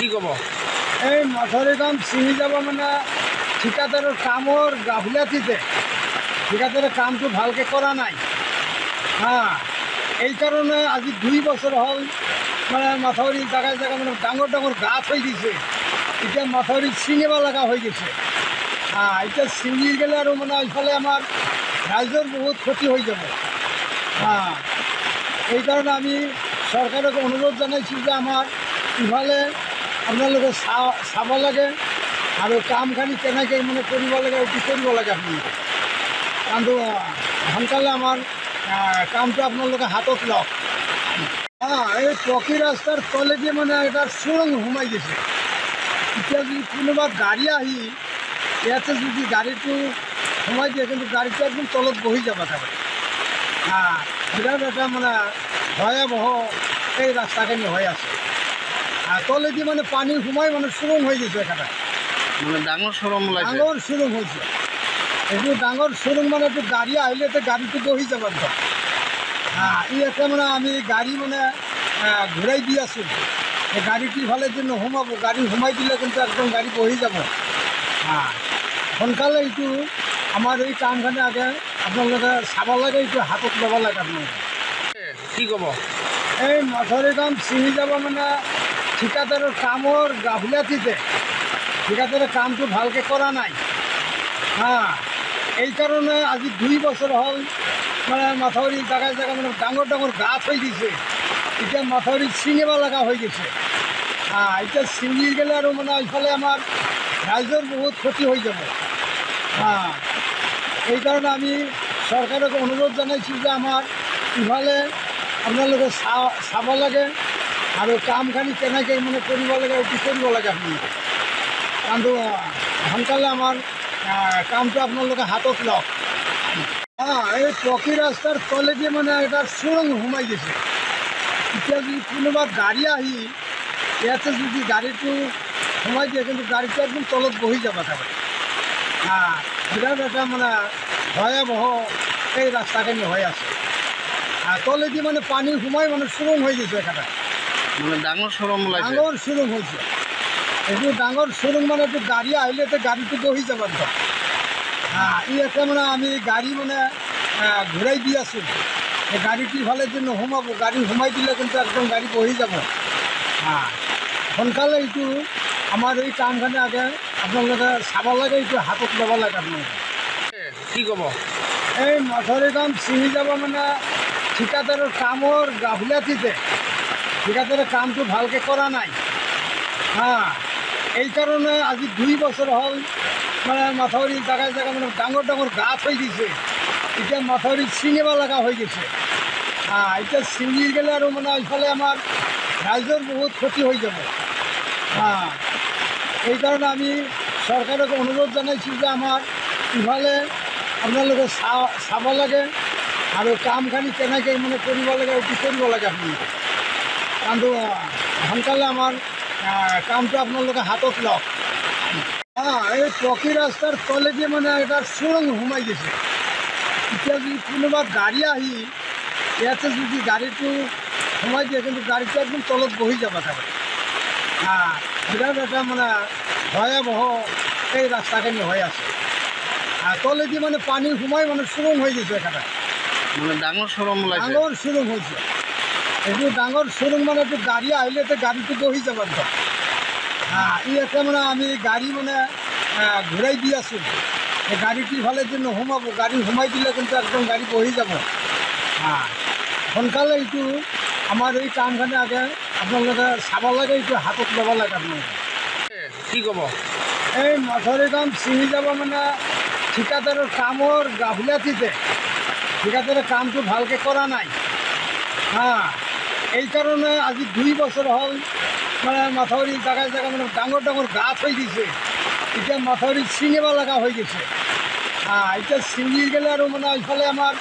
কি ক'ব? এই মথাউৰি কাম ছিঙি যাব মানে ঠিকাদাৰৰ কামৰ গাফিলতিতে ঠিকাদাৰে কামটো ভালকৈ কৰা নাই। এই কাৰণে আজি 2 বছৰ হ'ল মানে মথাউৰি জেগাই জেগাই মানে ডাঙৰ ডাঙৰ গাঁত হৈ গৈছে। এতিয়া মথাউৰি ছিঙিব লগা হৈ গৈছে। এতিয়া ছিঙি গ'লে আৰু মানে ইফালে আমাৰ ৰাইজৰ বহুত ক্ষতি হৈ যাব। এইকাৰণে আমি চৰকাৰক অনুৰোধ জনাইছোঁ যে আমাৰ ইফালে আপোনালোকে চাব লাগে আৰু কামখিনি কেনেকৈ মানে কৰিব লাগে অতি কৰিব লাগে আপোনালোকে। কাৰণটো সোনকালে আমাৰ কামটো আপোনালোকে হাতত লওক। এই পকী ৰাস্তাৰ তলেদি মানে এটা চুৰং সোমাই গৈছে। এতিয়া যদি কোনোবা গাড়ী আহি ইয়াতে যদি গাড়ীটো সোমাই দিয়ে কিন্তু গাড়ীটো একদম তলত বহি যাব থাকে। বিৰাট এটা মানে ভয়াৱহ এই ৰাস্তাখিনি হৈ আছে। তলেদি মানে পানী সোমাই মানে চুৰং হৈ গৈছে একেবাৰে। মানে ডাঙৰ চৰম ওলাইছে। ডাঙৰ চুৰং হৈছে। এইটো ডাঙৰ চুৰং মানে এইটো গাড়ী আহিলেতো গাড়ীটো বহি যাব একদম। ইয়াতে মানে আমি গাড়ী মানে ঘূৰাই দি আছোঁ। এই গাড়ীটো ইফালে যে নোসোমাব, গাড়ী সোমাই দিলে কিন্তু একদম গাড়ী বহি যাব। সোনকালে এইটো আমাৰ এই কামখিনি আগে আপোনালোকে চাব লাগে, এইটো হাতত ল'ব লাগে আপোনালোকে। কি ক'ব? এই মথাউৰি কাম ছিঙি যাব মানে ঠিকাদাৰৰ কামৰ গাফিলতিতে ঠিকাদাৰে কামটো ভালকৈ কৰা নাই। এই কাৰণে আজি 2 বছৰ হ'ল মানে মথাউৰি জেগাই জেগাই মানে ডাঙৰ ডাঙৰ গাঁত হৈ গৈছে। এতিয়া মথাউৰি ছিঙিব লগা হৈ গৈছে। এতিয়া ছিঙি গ'লে আৰু মানে ইফালে আমাৰ ৰাইজৰ বহুত ক্ষতি হৈ যাব। এইকাৰণে আমি চৰকাৰক অনুৰোধ জনাইছোঁ যে আমাৰ ইফালে আপোনালোকে চাব লাগে আৰু কামখিনি কেনেকৈ মানে কৰিব লাগে অতি কৰিব লাগে আপোনালোকে। কাৰণটো সোনকালে আমাৰ কামটো আপোনালোকে হাতত লওক। এই পকী ৰাস্তাৰ তলেদি মানে এটা চুৰং সোমাই গৈছে। এতিয়া যদি কোনোবা গাড়ী আহি ইয়াতে যদি গাড়ীটো সোমাই দিয়ে কিন্তু গাড়ীটো একদম তলত বহি যাব থাকে। বিৰাট এটা মানে ভয়াৱহ এই ৰাস্তাখিনি হৈ আছে। তলেদি মানে পানী সোমাই মানে চুৰং হৈ গৈছে একেবাৰে। মানে ডাঙৰ চৰম ওলাইছে। ডাঙৰ চুৰং হৈছে। এইটো ডাঙৰ চুৰং মানে এইটো গাড়ী আহিলেতো গাড়ীটো বহি যাব একদম। ইয়াতে মানে আমি গাড়ী মানে ঘূৰাই দি আছোঁ। এই গাড়ীটো ইফালে যে নোসোমাব, গাড়ী সোমাই দিলে কিন্তু একদম গাড়ী বহি যাব। সোনকালে এইটো আমাৰ এই কামখিনি আগে আপোনালোকে চাব লাগে, এইটো হাতত ল'ব লাগে আপোনালোকে। কি ক'ব? এই মথাউৰি কাম ছিঙি যাব মানে ঠিকাদাৰৰ কামৰ গাফিলতিতে ঠিকাদাৰে কামটো ভালকৈ কৰা নাই। এই কাৰণে আজি 2 বছৰ হ'ল মানে মথাউৰি জেগাই জেগাই মানে ডাঙৰ ডাঙৰ গাঁত হৈ গৈছে। এতিয়া মথাউৰি ছিঙিব লগা হৈ গৈছে। এতিয়া ছিঙি গ'লে আৰু মানে ইফালে আমাৰ ৰাইজৰ বহুত ক্ষতি হৈ যাব। এইকাৰণে আমি চৰকাৰক অনুৰোধ জনাইছোঁ যে আমাৰ ইফালে আপোনালোকে চাব লাগে আৰু কামখিনি কেনেকৈ মানে কৰিব লাগে অতি কৰিব লাগে আপোনালোকে। কাৰণটো সোনকালে আমাৰ কামটো আপোনালোকে হাতত লওক। এই পকী ৰাস্তাৰ তলেদি মানে এটা চুৰং সোমাই গৈছে। এতিয়া যদি কোনোবা গাড়ী আহি ইয়াতে যদি গাড়ীটো সোমাই দিয়ে কিন্তু গাড়ীটো একদম তলত বহি যাব থাকে। বিৰাট এটা মানে ভয়াৱহ এই ৰাস্তাখিনি হৈ আছে। তলেদি মানে পানী সোমাই মানে চুৰং হৈ গৈছে একেবাৰে। মানে ডাঙৰ চৰম ওলাইছে। ডাঙৰ চুৰং হৈছে। এইটো ডাঙৰ চুৰং মানে এইটো গাড়ী আহিলেতো গাড়ীটো বহি যাব একদম। ইয়াতে মানে আমি গাড়ী মানে ঘূৰাই দি আছোঁ। এই গাড়ীটো ইফালে যে নোসোমাব, গাড়ী সোমাই দিলে কিন্তু একদম গাড়ী বহি যাব। সোনকালে এইটো আমাৰ এই কামখিনি আগে আপোনালোকে চাব লাগে, এইটো হাতত ল'ব লাগে আপোনালোকে। কি ক'ব? এই মথাউৰি কাম ছিঙি যাব মানে ঠিকাদাৰৰ কামৰ গাফিলতিতে ঠিকাদাৰে কামটো ভালকৈ কৰা নাই। এই কাৰণে আজি 2 বছৰ হ'ল মানে মথাউৰি জেগাই জেগাই মানে ডাঙৰ ডাঙৰ গাঁত হৈ গৈছে। এতিয়া মথাউৰি ছিঙিব লগা হৈ গৈছে। এতিয়া ছিঙি গ'লে আৰু মানে ইফালে আমাৰ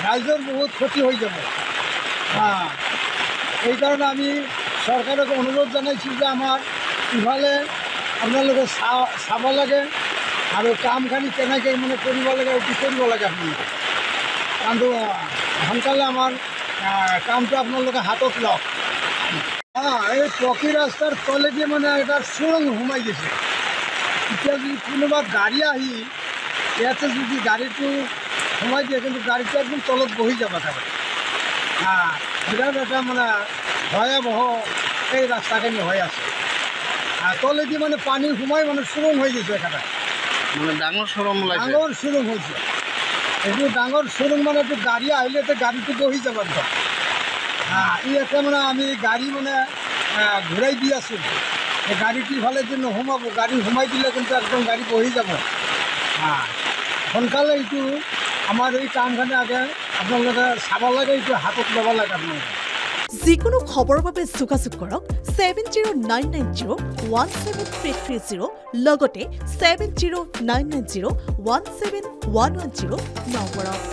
ৰাইজৰ বহুত ক্ষতি হৈ যাব। এইকাৰণে আমি চৰকাৰক অনুৰোধ জনাইছোঁ যে আমাৰ ইফালে আপোনালোকে চাব লাগে আৰু কামখিনি কেনেকৈ মানে কৰিব লাগে অতি কৰিব লাগে আপোনালোকে। কাৰণটো সোনকালে আমাৰ কামটো আপোনালোকে হাতত লওক। এই পকী ৰাস্তাৰ তলেদি মানে এটা সুৰং সোমাই গৈছে। এতিয়া যদি কোনোবা গাড়ী আহি ইয়াতে যদি গাড়ীটো সোমাই দিয়ে, কিন্তু গাড়ীটো একদম তলত বহি যাব থাকে। বিৰাট এটা মানে ভয়াৱহ এই ৰাস্তাখিনি হৈ আছে। তলেদি মানে পানী সোমাই মানে সুৰং হৈ গৈছে একেবাৰে। মানে ডাঙৰ চৰম ওলাইছে। ডাঙৰ সুৰং হৈছে। এইটো ডাঙৰ সুৰং মানে এইটো গাড়ী আহিলেতো গাড়ীটো বহি যাব একদম। ইয়াতে মানে আমি গাড়ী মানে ঘূৰাই দি আছোঁ। গাড়ীটো ইফালে যে নোসোমাব, গাড়ী সোমাই দিলে কিন্তু একদম গাড়ী বহি যাব। সোনকালে এইটো আমাৰ এই কামখিনি আগে আপোনালোকে চাব লাগে, এইটো হাতত ল'ব লাগে আপোনালোকে। যিকোনো খবৰৰ বাবে যোগাযোগ কৰক 7099017330 লগতে 7099017110 নম্বৰত।